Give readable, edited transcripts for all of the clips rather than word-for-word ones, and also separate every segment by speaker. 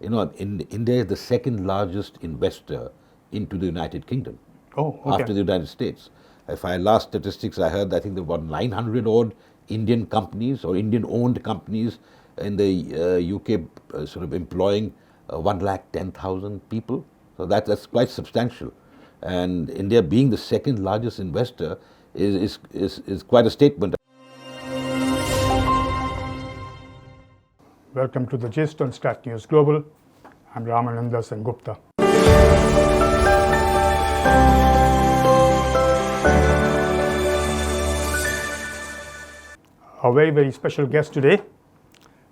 Speaker 1: India is the second largest investor into the United Kingdom.
Speaker 2: Oh, okay.
Speaker 1: After the United States. If I last statistics I heard, I think there were about 900 odd Indian companies or Indian-owned companies in the UK sort of employing 110,000 people. So that's quite substantial. And India being the second largest investor is quite a statement.
Speaker 2: Welcome to the Gist on Stat News Global. I'm Ramananda Sengupta. Our very, very special guest today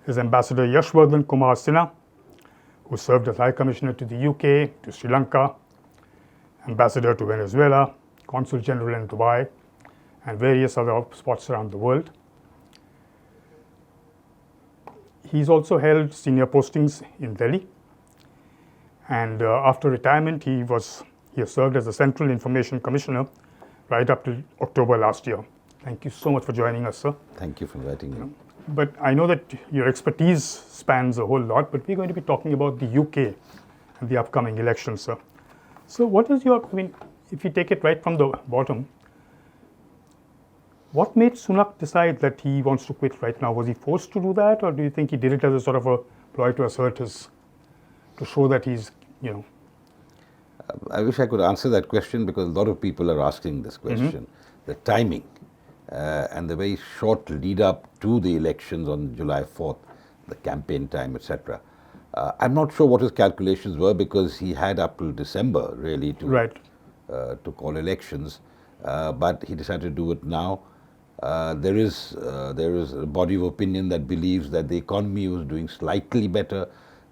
Speaker 2: is Ambassador Yashwardhan Kumar Sinha, who served as High Commissioner to the UK, to Sri Lanka, Ambassador to Venezuela, Consul General in Dubai, and various other spots around the world. He's also held senior postings in Delhi, and after retirement he has served as the Central Information Commissioner right up to October last year. Thank you so much for joining us, sir.
Speaker 1: Thank you for inviting me.
Speaker 2: But I know that your expertise spans a whole lot, but we're going to be talking about the UK and the upcoming elections, sir. So what is if you take it right from the bottom, what made Sunak decide that he wants to quit right now? Was he forced to do that, or do you think he did it as a sort of a ploy to assert to show that he's,
Speaker 1: I wish I could answer that question because a lot of people are asking this question. The timing and the very short lead up to the elections on July 4th, the campaign time, etc. I'm not sure what his calculations were because he had up till December really to call elections, but he decided to do it now. There is a body of opinion that believes that the economy was doing slightly better.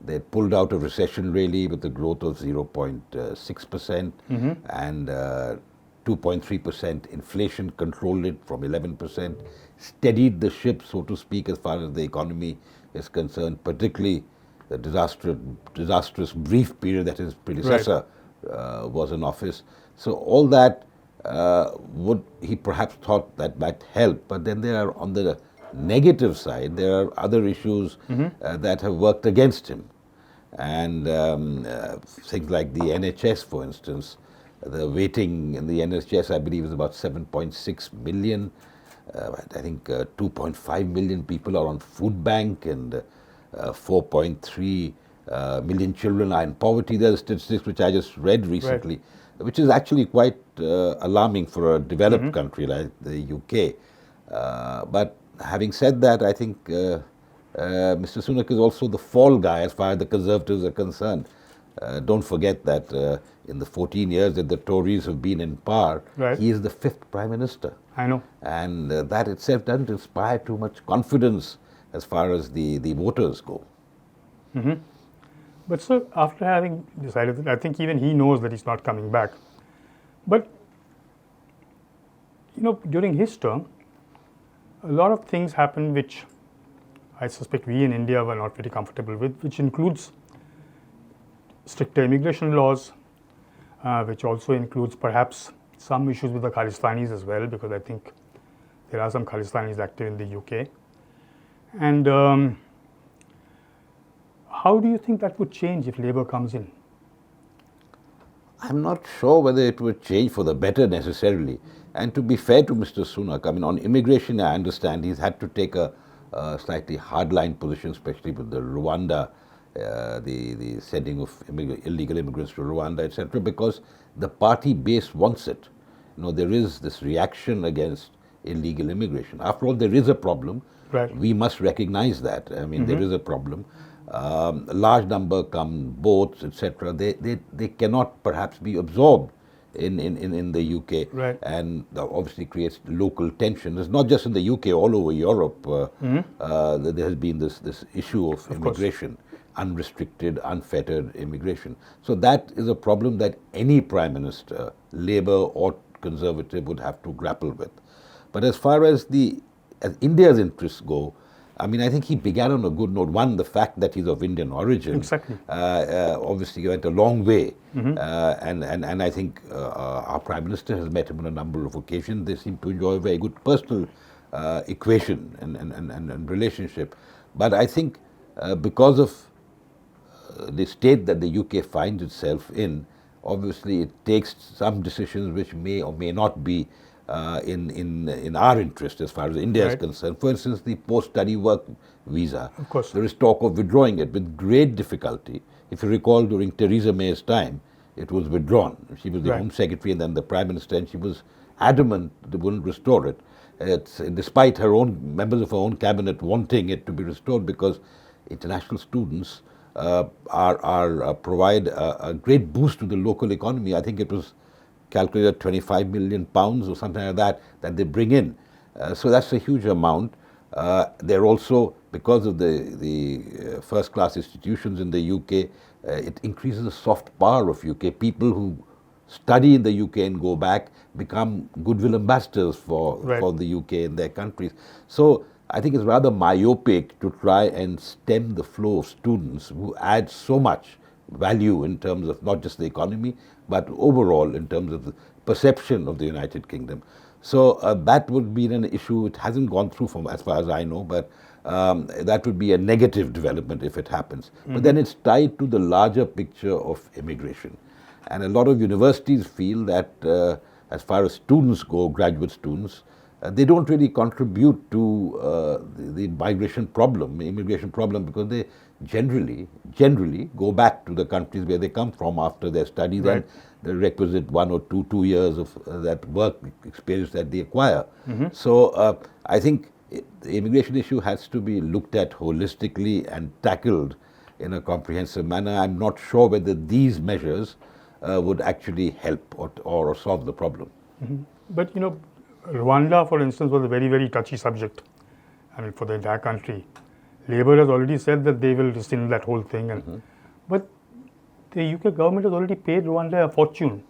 Speaker 1: They pulled out of recession really with a growth of 0.6% and 2.3% inflation, controlled it from 11%, steadied the ship, so to speak, as far as the economy is concerned, particularly the disastrous brief period that his predecessor was in office. So all that he perhaps thought that might help, but then there are, on the negative side, there are other issues that have worked against him. And things like the NHS, for instance, the waiting in the NHS, I believe, is about 7.6 million. I think 2.5 million people are on food bank and 4.3 million children are in poverty. There are statistics which I just read recently, which is actually quite alarming for a developed country like the UK. But having said that, I think Mr. Sunak is also the fall guy as far as the Conservatives are concerned. Don't forget that in the 14 years that the Tories have been in power, he is the 5th Prime Minister.
Speaker 2: I know.
Speaker 1: And that itself doesn't inspire too much confidence as far as the voters go.
Speaker 2: But sir, after having decided that, I think even he knows that he's not coming back. But, during his term, a lot of things happened which I suspect we in India were not very comfortable with, which includes stricter immigration laws, which also includes perhaps some issues with the Khalistanis as well, because I think there are some Khalistanis active in the UK. And how do you think that would change if Labour comes in?
Speaker 1: I'm not sure whether it would change for the better necessarily. And to be fair to Mr. Sunak, on immigration, I understand he's had to take a slightly hardline position, especially with the Rwanda, the sending of illegal immigrants to Rwanda, etc., because the party base wants it. There is this reaction against illegal immigration. After all, there is a problem. We must recognize that. There is a problem. A large number come boats, etc. They cannot perhaps be absorbed in the UK, and obviously creates local tension. It's not just in the UK, all over Europe. There has been this issue of immigration, unrestricted, unfettered immigration. So that is a problem that any Prime Minister, Labour or Conservative, would have to grapple with. But as far as India's interests go, I think he began on a good note. One, the fact that he's of Indian origin.
Speaker 2: Exactly.
Speaker 1: Obviously, he went a long way. And I think our Prime Minister has met him on a number of occasions. They seem to enjoy a very good personal equation and relationship. But I think because of the state that the UK finds itself in, obviously it takes some decisions which may or may not be in our interest as far as India is concerned. For instance, the post-study work visa.
Speaker 2: Of course.
Speaker 1: There is talk of withdrawing it with great difficulty. If you recall, during Theresa May's time, it was withdrawn. She was the Home Secretary and then the Prime Minister, and she was adamant they wouldn't restore it. Despite her own members of her own cabinet wanting it to be restored, because international students provide a great boost to the local economy. I think it was calculated £25 million or something like that they bring in. So that's a huge amount. They're also, because of the first-class institutions in the UK, it increases the soft power of UK. People who study in the UK and go back become goodwill ambassadors for the UK in their countries. So I think it's rather myopic to try and stem the flow of students who add so much value in terms of not just the economy, but overall in terms of the perception of the United Kingdom. So that would be an issue. It hasn't gone through from as far as I know, but that would be a negative development if it happens. But then it's tied to the larger picture of immigration. And a lot of universities feel that as far as students go, graduate students, they don't really contribute to the immigration problem, because they generally go back to the countries where they come from after their studies and the requisite 1 or 2 years of that work experience that they acquire. So I think the immigration issue has to be looked at holistically and tackled in a comprehensive manner. I'm not sure whether these measures would actually help or solve the problem.
Speaker 2: But Rwanda, for instance, was a very, very touchy subject. I mean, for the entire country. Labour has already said that they will rescind that whole thing. But the UK government has already paid Rwanda a fortune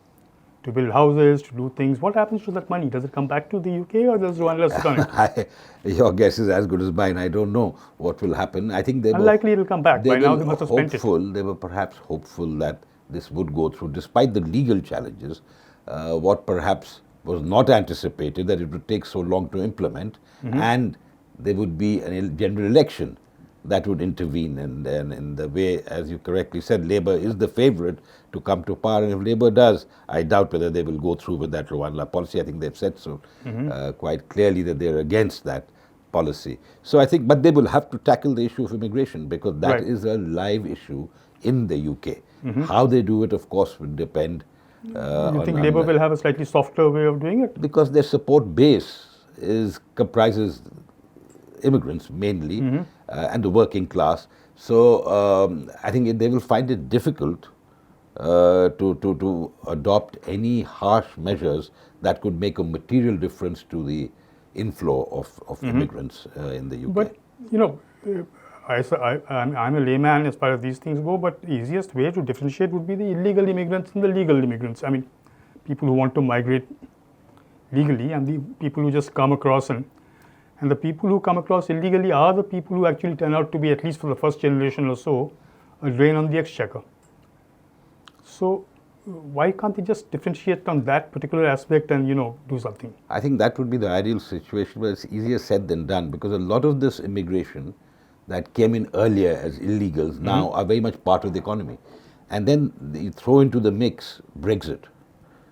Speaker 2: to build houses, to do things. What happens to that money? Does it come back to the UK or does Rwanda sit on it?
Speaker 1: Your guess is as good as mine. I don't know what will happen. I think
Speaker 2: unlikely it will come back. By now they must have spent it.
Speaker 1: They were perhaps hopeful that this would go through, despite the legal challenges. What perhaps was not anticipated, that it would take so long to implement, and there would be a general election that would intervene. And in the way, as you correctly said, Labour is the favourite to come to power, and if Labour does, I doubt whether they will go through with that Rwanda policy. I think they've said so quite clearly that they're against that policy. So I think, but they will have to tackle the issue of immigration, because that is a live issue in the UK. How they do it, of course, will depend.
Speaker 2: You think Labour will have a slightly softer way of doing it?
Speaker 1: Because their support base comprises immigrants mainly, and the working class. So I think they will find it difficult to adopt any harsh measures that could make a material difference to the inflow of immigrants in the UK.
Speaker 2: But I'm a layman as far as these things go, but the easiest way to differentiate would be the illegal immigrants and the legal immigrants. I mean, people who want to migrate legally and the people who just come across, and the people who come across illegally are the people who actually turn out to be, at least for the first generation or so, a drain on the exchequer. So why can't they just differentiate on that particular aspect and do something?
Speaker 1: I think that would be the ideal situation, but it's easier said than done, because a lot of this immigration that came in earlier as illegals now are very much part of the economy. And then you throw into the mix Brexit.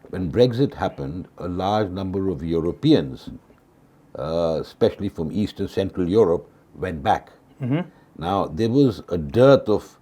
Speaker 1: When Brexit happened, a large number of Europeans, especially from East and Central Europe, went back. Now, there was a dearth of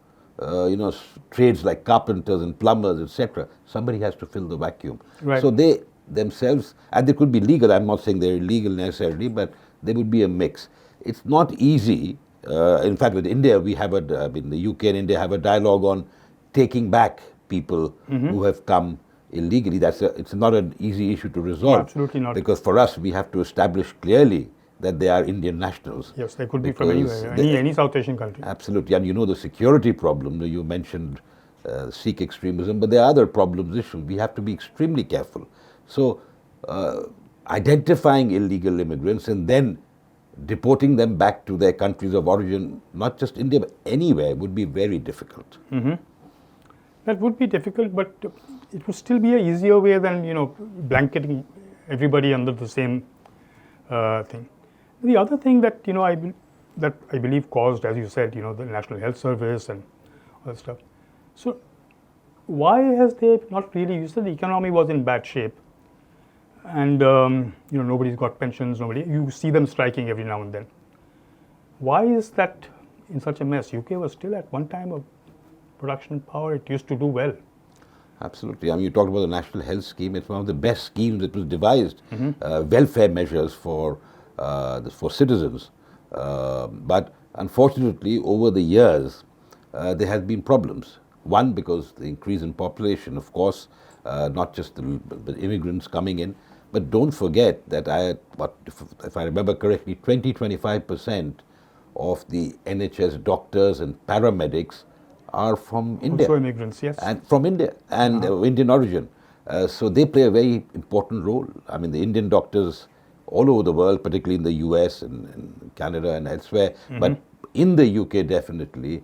Speaker 1: trades like carpenters and plumbers, etc. Somebody has to fill the vacuum. So they themselves, and they could be legal, I'm not saying they're illegal necessarily, but there would be a mix. It's not easy. In fact, with India, we have the UK and India have a dialogue on taking back people who have come illegally. It's not an easy issue to resolve.
Speaker 2: Absolutely not.
Speaker 1: Because for us, we have to establish clearly that they are Indian nationals.
Speaker 2: Yes, they could be from anywhere, any South Asian country.
Speaker 1: Absolutely, and the security problem, you mentioned Sikh extremism, but there are other problems, issues. We have to be extremely careful. So, identifying illegal immigrants and then deporting them back to their countries of origin, not just India, but anywhere, would be very difficult.
Speaker 2: That would be difficult, but it would still be an easier way than, blanketing everybody under the same thing. The other thing that, I believe caused, as you said, the National Health Service and all that stuff. So why has they not really used it? The economy was in bad shape, and nobody's got pensions. You see them striking every now and then. Why is that in such a mess? UK was still at one time a production power. It used to do well.
Speaker 1: Absolutely. I mean, you talked about the National Health Scheme. It's one of the best schemes that was devised. Welfare measures for citizens. But unfortunately, over the years, there have been problems. One, because the increase in population, of course, not just the immigrants coming in, but don't forget that if I remember correctly, 20-25% of the NHS doctors and paramedics are from India.
Speaker 2: Also immigrants, yes.
Speaker 1: And from India and Indian origin. So they play a very important role. I mean, the Indian doctors all over the world, particularly in the US and Canada and elsewhere, but in the UK definitely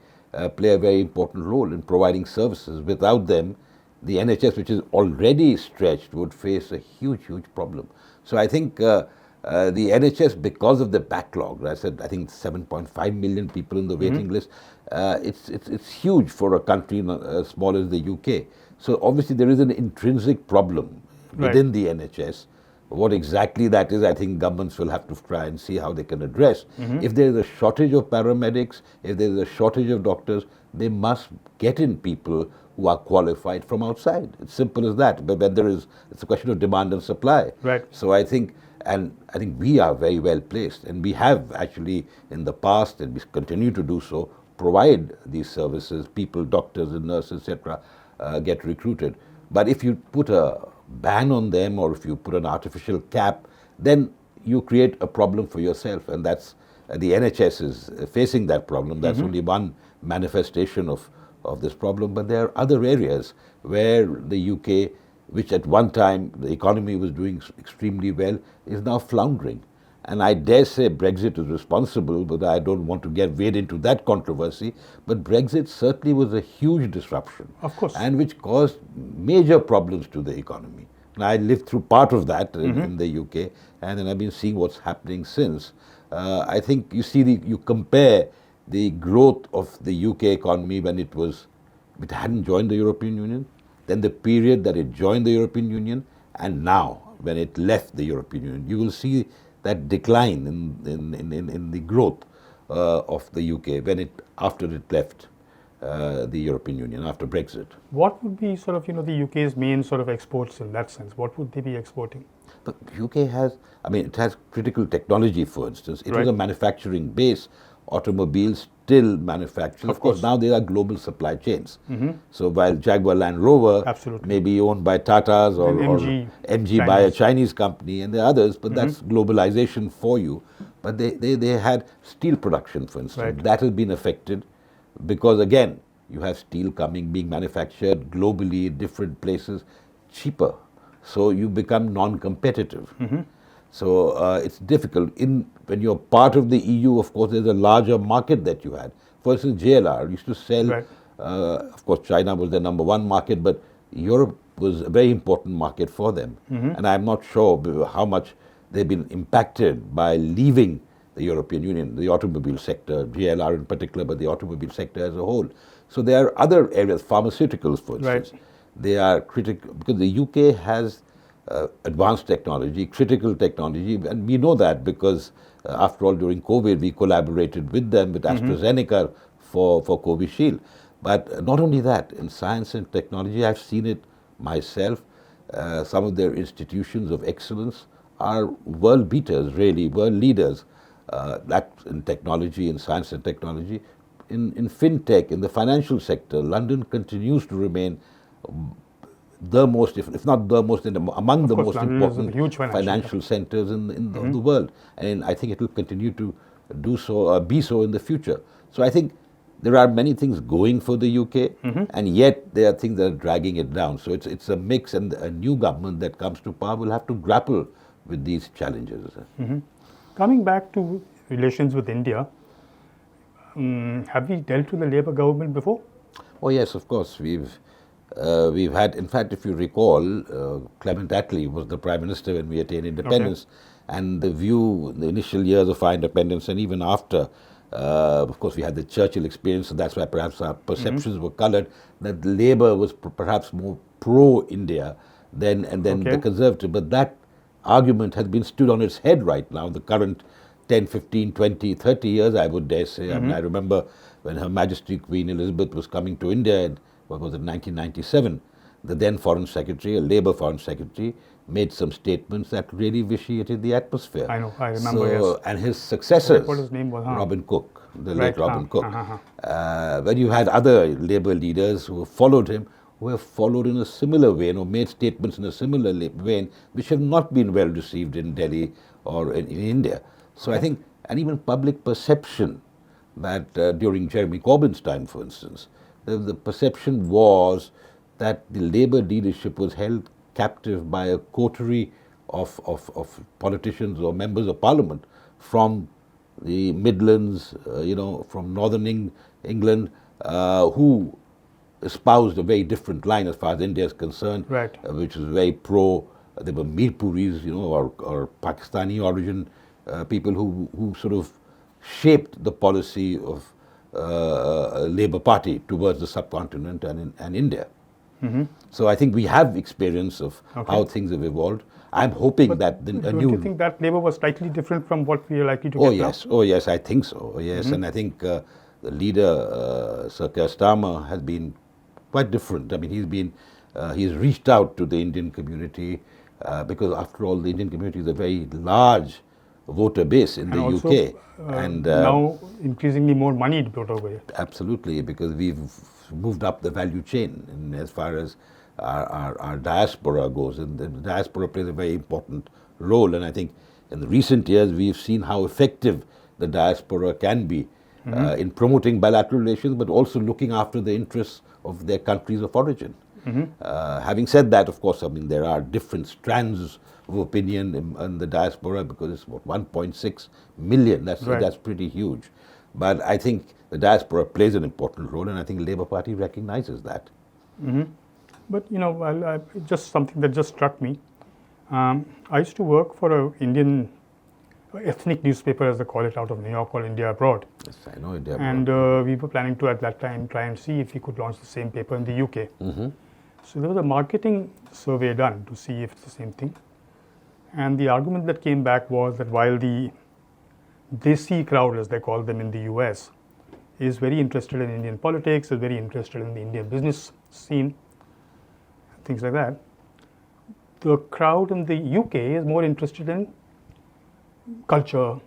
Speaker 1: play a very important role in providing services. Without them, the NHS, which is already stretched, would face a huge, huge problem. So I think the NHS, because of the backlog, I think 7.5 million people in the waiting list, it's huge for a country as small as the UK. So obviously there is an intrinsic problem within the NHS. What exactly that is, I think governments will have to try and see how they can address. If there is a shortage of paramedics, if there is a shortage of doctors, they must get in people who are qualified from outside. It's simple as that. But when it's a question of demand and supply.
Speaker 2: Right.
Speaker 1: So I think we are very well placed, and we have actually in the past, and we continue to do so, provide these services. People, doctors and nurses, etc., get recruited. But if you put a ban on them, or if you put an artificial cap, then you create a problem for yourself, and that's the NHS is facing that problem. That's only one manifestation of this problem, but there are other areas where the UK, which at one time the economy was doing extremely well, is now floundering. And I dare say Brexit is responsible, but I don't want to get wade into that controversy. But Brexit certainly was a huge disruption.
Speaker 2: Of course.
Speaker 1: And which caused major problems to the economy. And I lived through part of that in the UK, and then I've been seeing what's happening since. I think you compare the growth of the UK economy when it hadn't joined the European Union, then the period that it joined the European Union, and now when it left the European Union, you will see that decline in the growth of the UK after it left the European Union, after Brexit.
Speaker 2: What would be sort of the UK's main sort of exports in that sense? What would they be exporting?
Speaker 1: The UK it has critical technology, for instance. It was a manufacturing base. Automobiles still manufactured. Of course, now there are global supply chains. So while Jaguar Land Rover may be owned by Tatas or MG by a Chinese company, and there are others, but that's globalization for you. But they had steel production, for instance. That has been affected because, again, you have steel being manufactured globally, different places, cheaper. So you become non-competitive. So it's difficult. When you're part of the EU, of course, there's a larger market that you had. For instance, JLR used to sell, of course, China was their number one market, but Europe was a very important market for them. And I'm not sure how much they've been impacted by leaving the European Union, the automobile sector, JLR in particular, but the automobile sector as a whole. So there are other areas, pharmaceuticals, for instance. They are critical, because the UK has advanced technology, critical technology, and we know that because after all, during COVID, we collaborated with them, with AstraZeneca for Covishield. But not only that, in science and technology, I've seen it myself. Some of their institutions of excellence are world beaters, really, world leaders. That in technology, in science and technology, in fintech, in the financial sector, London continues to remain the most, if not the most, among the most important financial centers in the world. And I think it will continue to do so, be so in the future. So I think there are many things going for the UK, and yet there are things that are dragging it down. So it's a mix, and a new government that comes to power will have to grapple with these challenges.
Speaker 2: Coming back to relations with India, have we dealt with the Labour government before?
Speaker 1: Oh yes, of course. We've had, in fact, if you recall, Clement Attlee was the Prime Minister when we attained independence, and the initial years of our independence and even after, Of course, we had the Churchill experience, so that's why perhaps our perceptions were colored, that Labour was perhaps more pro-India than the Conservative. But that argument has been stood on its head right now, the current 10, 15, 20, 30 years, I would dare say. I mean, I remember when Her Majesty Queen Elizabeth was coming to India in, what was it, 1997, the then Foreign Secretary, a Labour Foreign Secretary, made some statements that really vitiated the atmosphere.
Speaker 2: I know, I remember, yes.
Speaker 1: And his successors,
Speaker 2: what his name was,
Speaker 1: Robin Cook, the late Robin Cook.
Speaker 2: Uh-huh.
Speaker 1: When you had other Labour leaders who followed him, who have followed in a similar vein or made statements in a similar vein, which have not been well received in Delhi or in India. So I think, and even public perception, that during Jeremy Corbyn's time, for instance, the perception was that the Labour leadership was held captive by a coterie of politicians or members of parliament from the Midlands, from northern England, who espoused a very different line as far as India is concerned,
Speaker 2: right.
Speaker 1: Which was very pro. There were Mirpuris, or Pakistani origin people who sort of shaped the policy of Labour Party towards the subcontinent and India. So I think we have experience of how things have evolved. I'm hoping that
Speaker 2: don't you think that Labour was slightly different from what we are likely to get now?
Speaker 1: Oh yes, I think so. Oh, yes, and I think the leader, Sir Keir Starmer, has been quite different. I mean, he's reached out to the Indian community because, after all, the Indian community is a very large voter base in the
Speaker 2: also,
Speaker 1: UK, and
Speaker 2: now increasingly more money to put over it.
Speaker 1: Absolutely, because we've moved up the value chain in as far as our diaspora goes, and the diaspora plays a very important role. And I think in the recent years we've seen how effective the diaspora can be in promoting bilateral relations, but also looking after the interests of their countries of origin. Having said that, of course, I mean, there are different strands of opinion in the diaspora, because it's what, 1.6 million. That's pretty huge. But I think the diaspora plays an important role, and I think the Labour Party recognizes that.
Speaker 2: But just something that just struck me. I used to work for an Indian ethnic newspaper, as they call it, out of New York, called India Abroad.
Speaker 1: Yes, I know India Abroad.
Speaker 2: And we were planning to, at that time, try and see if we could launch the same paper in the UK. So there was a marketing survey done to see if it's the same thing. And the argument that came back was that while the Desi crowd, as they call them in the US, is very interested in Indian politics, is very interested in the Indian business scene, things like that, the crowd in the UK is more interested in culture,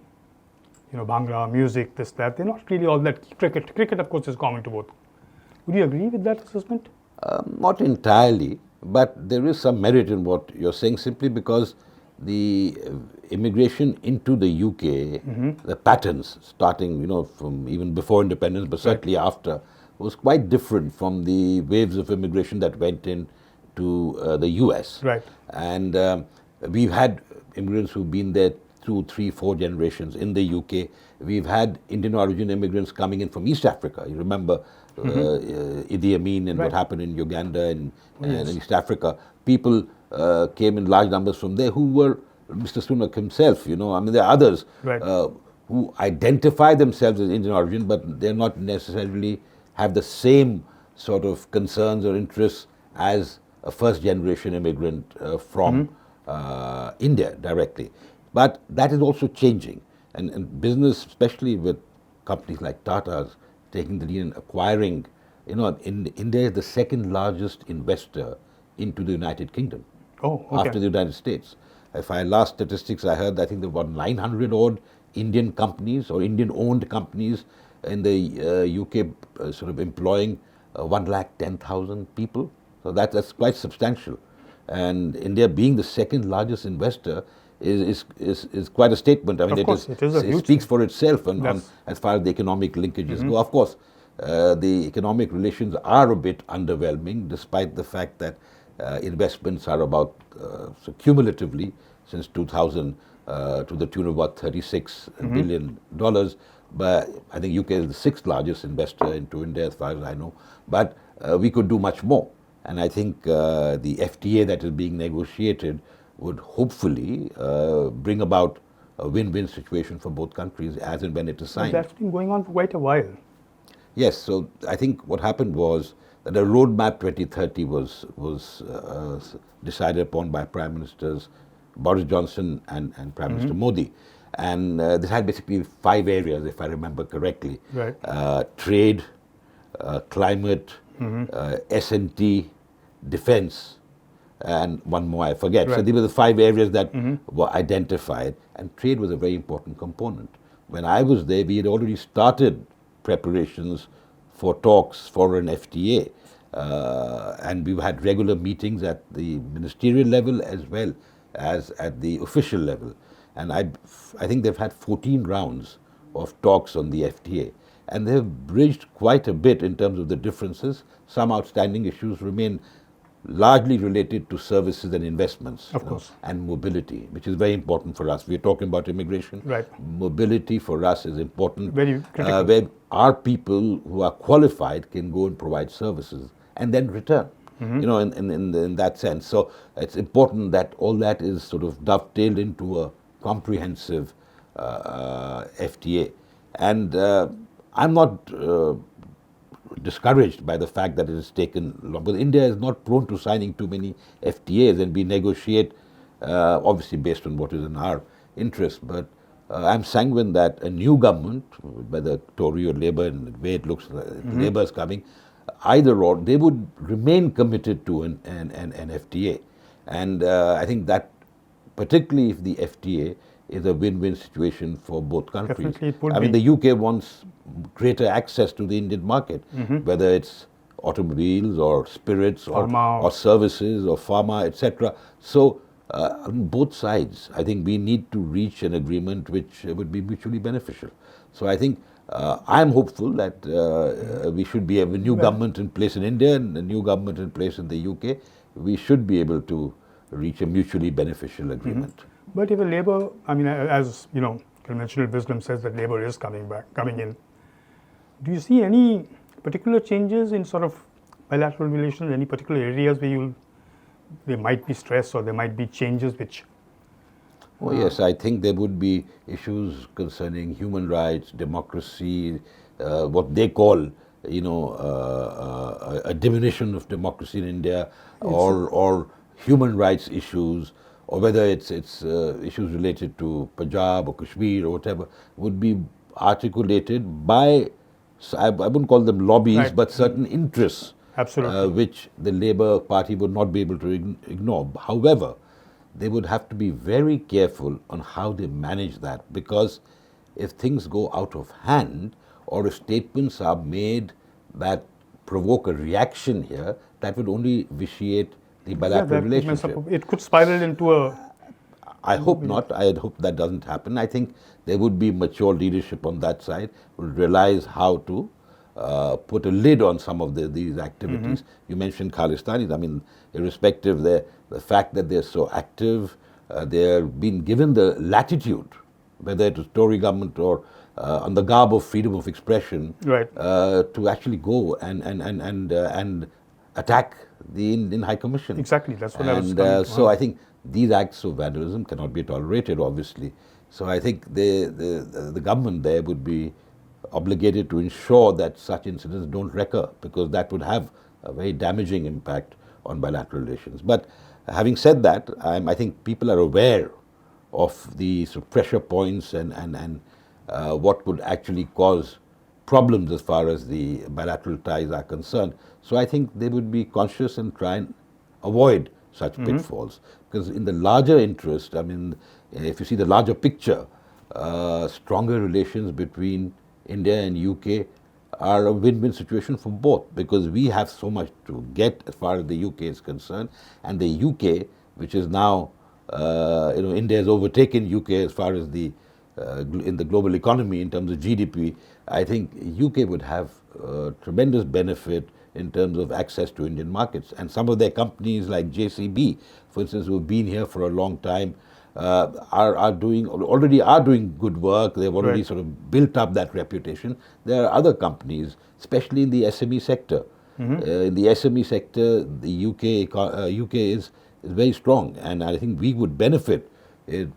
Speaker 2: Bhangra, music, this, that. They're not really all that. Cricket, of course, is common to both. Would you agree with that assessment?
Speaker 1: Not entirely, but there is some merit in what you're saying, simply because the immigration into the UK, the patterns starting, from even before independence, but certainly after, was quite different from the waves of immigration that went in to the US.
Speaker 2: Right.
Speaker 1: And we've had immigrants who've been there 2, 3, 4 generations in the UK. We've had Indian origin immigrants coming in from East Africa. You remember Idi Amin and what happened in Uganda and East Africa. People came in large numbers from there who were Mr. Sunak himself, I mean, there are others who identify themselves as Indian origin, but they're not necessarily have the same sort of concerns or interests as a first generation immigrant from India directly. But that is also changing, and business, especially with companies like Tata's taking the lead in acquiring, India is the second largest investor into the United Kingdom after the United States. If I last statistics I heard, I think there were about 900 odd Indian companies or Indian owned companies in the UK sort of employing 110,000 people. So that's quite substantial. And India being the second largest investor is quite a statement. I mean, it speaks for itself as far as the economic linkages go. Of course, the economic relations are a bit underwhelming, despite the fact that investments are about, so cumulatively, since 2000, to the tune of about $36 billion. But I think UK is the 6th largest investor into India, as far as I know. But we could do much more. And I think the FTA that is being negotiated would hopefully bring about a win-win situation for both countries as and when it is signed.
Speaker 2: But that's been going on for quite a while.
Speaker 1: Yes, so I think what happened was that a roadmap 2030 was decided upon by Prime Ministers Boris Johnson and Prime Minister Modi. And this had basically 5 areas, if I remember correctly.
Speaker 2: Right.
Speaker 1: Trade, climate, S&T, defense, and one more I forget. So
Speaker 2: Right.
Speaker 1: these were the 5 areas that were identified, and trade was a very important component. When I was there, we had already started preparations for talks for an FTA, and we've had regular meetings at the ministerial level as well as at the official level. And I think they've had 14 rounds of talks on the FTA, and they've bridged quite a bit in terms of the differences. Some outstanding issues remain largely related to services and investments,
Speaker 2: Of course.
Speaker 1: and mobility, which is very important for us. We're talking about immigration.
Speaker 2: Right.
Speaker 1: Mobility for us is important.
Speaker 2: Very critical.
Speaker 1: Where our people who are qualified can go and provide services and then return. In that sense. So it's important that all that is sort of dovetailed into a comprehensive FTA. And I'm not discouraged by the fact that it has taken long, because India is not prone to signing too many FTAs, and we negotiate obviously based on what is in our interest. But I'm sanguine that a new government, whether Tory or Labour, and the way it looks, Labour is coming, either or, they would remain committed to an FTA. And I think that, particularly if the FTA is a win-win situation for both countries.
Speaker 2: Definitely it would
Speaker 1: I mean,
Speaker 2: be.
Speaker 1: the UK wants greater access to the Indian market, whether it's automobiles or spirits
Speaker 2: Pharma.
Speaker 1: or services or pharma, etc. So on both sides, I think we need to reach an agreement which would be mutually beneficial. So I think I'm hopeful that we should be have a new government in place in India and a new government in place in the UK. We should be able to reach a mutually beneficial agreement.
Speaker 2: But if a Labour, I mean, as you know, conventional wisdom says that Labour is coming in. Do you see any particular changes in sort of bilateral relations? Any particular areas where there might be stress or there might be changes which?
Speaker 1: Oh yes, I think there would be issues concerning human rights, democracy, what they call, a diminution of democracy in India, or human rights issues, or whether it's issues related to Punjab or Kashmir or whatever, would be articulated by, I wouldn't call them lobbies,
Speaker 2: Right.
Speaker 1: but certain interests,
Speaker 2: Absolutely.
Speaker 1: which the Labour Party would not be able to ignore. However, they would have to be very careful on how they manage that, because if things go out of hand, or if statements are made that provoke a reaction here, that would only vitiate the bilateral
Speaker 2: that messes
Speaker 1: relationship.
Speaker 2: up. It could spiral into a.
Speaker 1: I hope not. I hope that doesn't happen. I think there would be mature leadership on that side who will realize how to put a lid on some of these activities. You mentioned Khalistanis. I mean, irrespective, the fact that they're so active, they're being given the latitude, whether it was Tory government or on the garb of freedom of expression,
Speaker 2: Right.
Speaker 1: to actually go and attack the Indian High Commission.
Speaker 2: Exactly, that's what I was
Speaker 1: And
Speaker 2: coming to.
Speaker 1: so I think these acts of vandalism cannot be tolerated, obviously. So I think the government there would be obligated to ensure that such incidents don't recur, because that would have a very damaging impact on bilateral relations. But having said that, I think people are aware of the sort of pressure points and what would actually cause problems as far as the bilateral ties are concerned. So I think they would be conscious and try and avoid such pitfalls. Because in the larger interest, I mean, if you see the larger picture, stronger relations between India and UK are a win-win situation for both, because we have so much to get as far as the UK is concerned, and the UK, which is now, India has overtaken UK as far as the in the global economy in terms of GDP. I think UK would have tremendous benefit in terms of access to Indian markets, and some of their companies like JCB, for instance, who have been here for a long time, are doing good work. They've already
Speaker 2: Right.
Speaker 1: sort of built up that reputation. There are other companies, especially in the SME sector. In the SME sector, the UK is very strong, and I think we would benefit in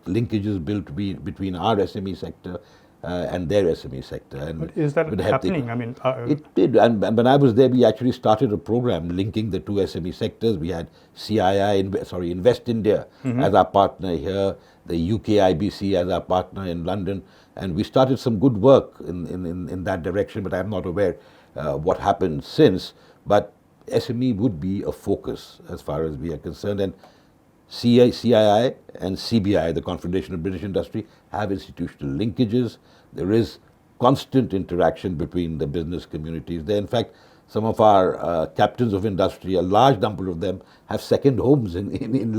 Speaker 1: linkages built between our SME sector and their SME sector. And
Speaker 2: But is that
Speaker 1: it would help the-
Speaker 2: happening? I mean,
Speaker 1: It did, and when I was there, we actually started a program linking the two SME sectors. We had Invest India as our partner here, the UK IBC as our partner in London, and we started some good work in that direction, but I'm not aware what happened since. But SME would be a focus as far as we are concerned, and CII and CBI, the Confederation of British Industry, have institutional linkages. There is constant interaction between the business communities. There, in fact, some of our captains of industry, a large number of them, have second homes in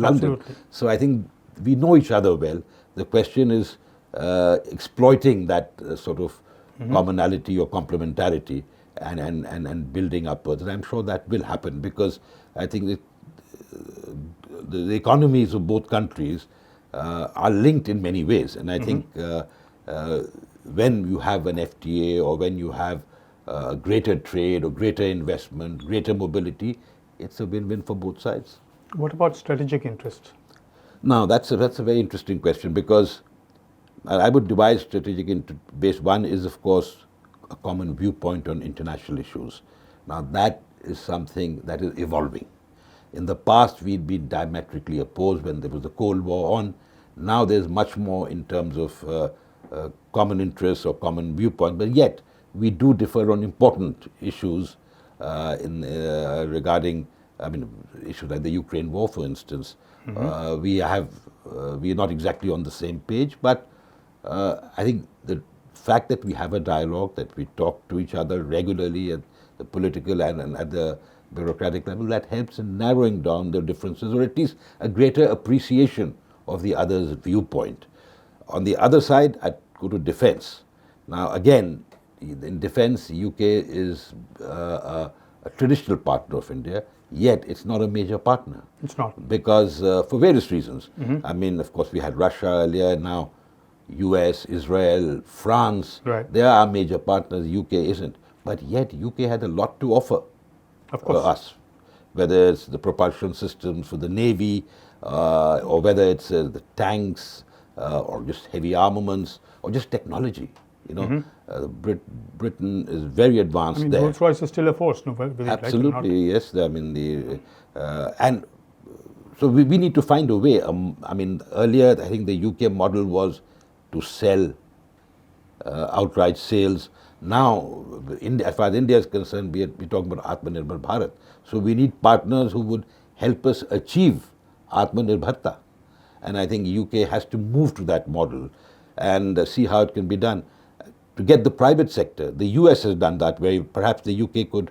Speaker 1: London.
Speaker 2: Absolutely.
Speaker 1: So I think we know each other well. The question is exploiting that sort of commonality or complementarity and building upwards. And I'm sure that will happen, because I think the economies of both countries are linked in many ways. And I think when you have an FTA, or when you have greater trade or greater investment, greater mobility, it's a win-win for both sides.
Speaker 2: what about strategic interests?
Speaker 1: Now, that's a very interesting question, because I would divide strategic base. One is, of course, a common viewpoint on international issues. Now, that is something that is evolving. In the past, we'd been diametrically opposed when there was the Cold War on. Now there's much more in terms of common interests or common viewpoint, but yet we do differ on important issues regarding, issues like the Ukraine war, for instance. We are not exactly on the same page, but I think the fact that we have a dialogue, that we talk to each other regularly at the political and at the bureaucratic level, that helps in narrowing down the differences, or at least a greater appreciation of the other's viewpoint. On the other side, I go to defense. Now, again, in defense, the UK is a traditional partner of India, yet it's not a major partner.
Speaker 2: It's not.
Speaker 1: Because for various reasons. I mean, of course, we had Russia earlier, now US, Israel, France.
Speaker 2: Right.
Speaker 1: They are our major partners, UK isn't. But yet, UK had a lot to offer.
Speaker 2: Of course.
Speaker 1: Us, whether it's the propulsion systems for the Navy, or whether it's the tanks, or just heavy armaments, or just technology. Britain is very advanced there.
Speaker 2: Rolls-Royce is still a force, no? Whether you like it or not.
Speaker 1: Absolutely, yes. And so we need to find a way. Earlier, I think the UK model was to sell outright sales. Now, as far as India is concerned, we're talking about Atmanirbhar Bharat. So we need partners who would help us achieve Atmanirbharta. And I think UK has to move to that model and see how it can be done. To get the private sector, the US has done that way. Perhaps the UK could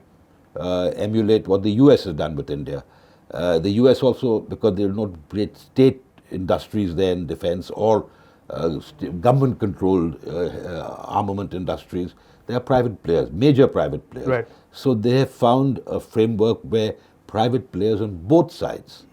Speaker 1: emulate what the US has done with India. The US also, because there are no great state industries there in defense, or government-controlled armament industries, they are private players, major private players.
Speaker 2: Right.
Speaker 1: So they have found a framework where private players on both sides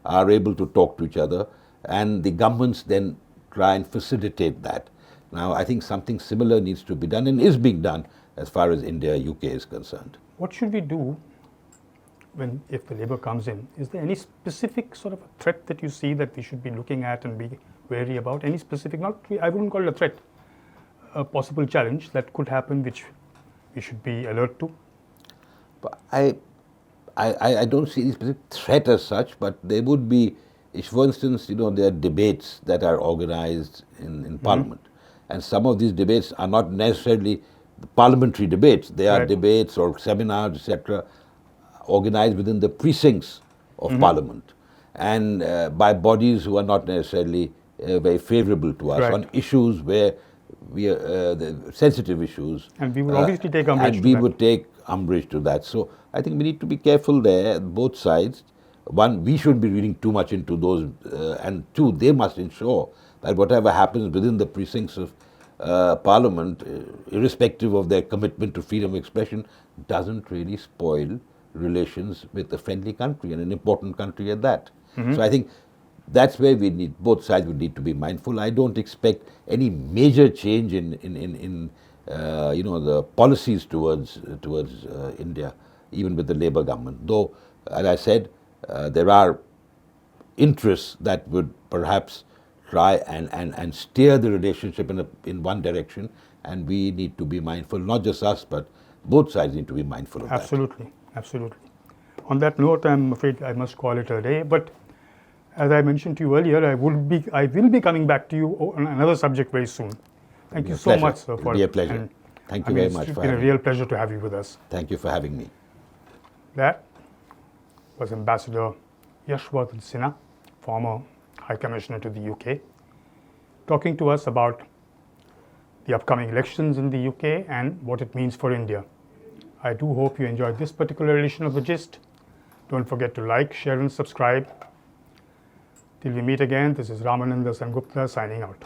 Speaker 1: are able to talk to each other, and the governments then try and facilitate that. Now, I think something similar needs to be done, and is being done as far as India, UK is concerned.
Speaker 2: What should we do if the Labour comes in? Is there any specific sort of a threat that you see that we should be looking at and be wary about? Any specific, I wouldn't call it a threat, a possible challenge that could happen which we should be alert to?
Speaker 1: But I don't see any specific threat as such, but there would be, if, for instance, there are debates that are organized in Parliament. And some of these debates are not necessarily parliamentary debates. They are debates or seminars, etc., organized within the precincts of Parliament, and by bodies who are not necessarily very favorable to us on issues where we are the sensitive issues.
Speaker 2: And we would obviously take umbrage to that.
Speaker 1: And we would take umbrage to that. So I think we need to be careful there, both sides. One, we shouldn't be reading too much into those, and two, they must ensure that whatever happens within the precincts of Parliament, irrespective of their commitment to freedom of expression, doesn't really spoil relations with a friendly country, and an important country at that. So I think that's where both sides would need to be mindful. I don't expect any major change in the policies towards India, even with the Labour government. Though, as I said, there are interests that would perhaps try and steer the relationship in one direction, and we need to be mindful, not just us, but both sides need to be mindful of that.
Speaker 2: Absolutely, absolutely. On that note, I'm afraid I must call it a day, but as I mentioned to you earlier, I will be coming back to you on another subject very soon. Thank you so much, sir.
Speaker 1: It'll be a pleasure. Thank you very much for having me.
Speaker 2: It's been a real pleasure to have you with us.
Speaker 1: Thank you for having me.
Speaker 2: That was Ambassador Yashwardhan Sinha, former High Commissioner to the UK, talking to us about the upcoming elections in the UK and what it means for India. I do hope you enjoyed this particular edition of The Gist. Don't forget to like, share and subscribe. Till we meet again, this is Ramananda Sengupta signing out.